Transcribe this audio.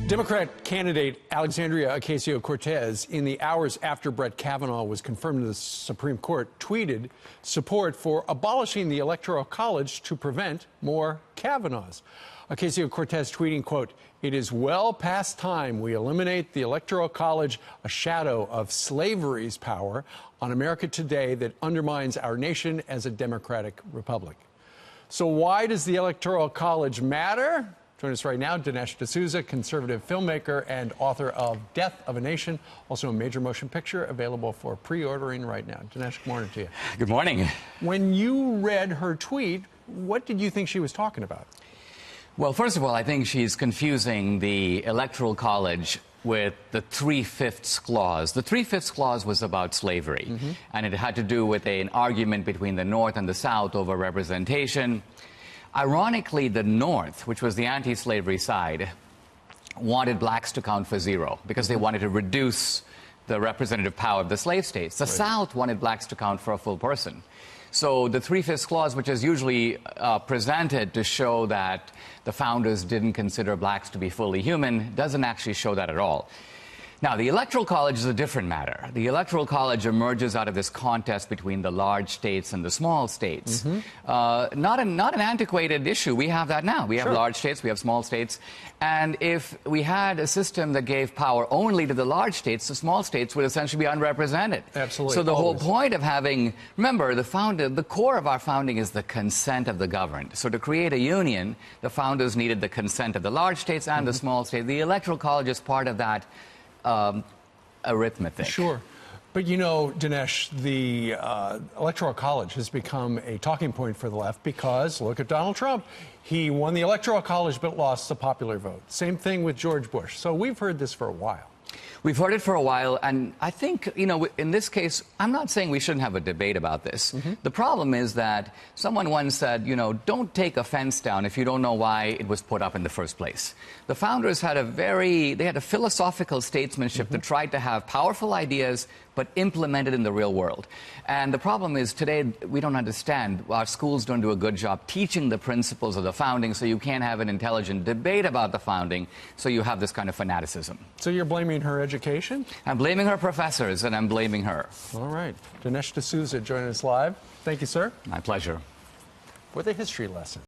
Democrat candidate Alexandria Ocasio-Cortez, in the hours after Brett Kavanaugh was confirmed to the Supreme Court, tweeted support for abolishing the Electoral College to prevent more Kavanaughs. Ocasio-Cortez tweeting, quote, "It is well past time we eliminate the Electoral College, a shadow of slavery's power on America today that undermines our nation as a democratic republic." So why does the Electoral College matter? Join us right now, Dinesh D'Souza, conservative filmmaker and author of Death of a Nation, also a major motion picture available for pre-ordering right now. Dinesh, good morning to you. Good morning. When you read her tweet, what did you think she was talking about? Well, first of all, I think she's confusing the Electoral College with the 3/5 clause. The 3/5 clause was about slavery, and it had to do with an argument between the North and the South over representation. Ironically, the North, which was the anti-slavery side, wanted blacks to count for zero because they wanted to reduce the representative power of the slave states. The South wanted blacks to count for a full person. So the 3/5 clause, which is usually presented to show that the founders didn't consider blacks to be fully human, doesn't actually show that at all. Now, the Electoral College is a different matter. The Electoral College emerges out of this contest between the large states and the small states. Not an antiquated issue. We have that now. We have large states, we have small states. And if we had a system that gave power only to the large states, the small states would essentially be unrepresented. Absolutely. So the whole point of having, remember, the core of our founding is the consent of the governed. So to create a union, the founders needed the consent of the large states and the small states. The Electoral College is part of that arithmetic. Sure. But you know, Dinesh, the Electoral College has become a talking point for the left because, look at Donald Trump. He won the Electoral College but lost the popular vote. Same thing with George Bush. So we've heard this for a while. We've heard it for a while, and I think, you know, in this case, I'm not saying we shouldn't have a debate about this. The problem is that someone once said, you know, don't take a fence down if you don't know why it was put up in the first place. The founders had they had a philosophical statesmanship that tried to have powerful ideas but implemented in the real world. And the problem is today we don't understand. Our schools don't do a good job teaching the principles of the founding, so you can't have an intelligent debate about the founding, so you have this kind of fanaticism. So you're blaming her education? I'm blaming her professors, and I'm blaming her. All right. Dinesh D'Souza joining us live. Thank you, sir. My pleasure. For the history lesson.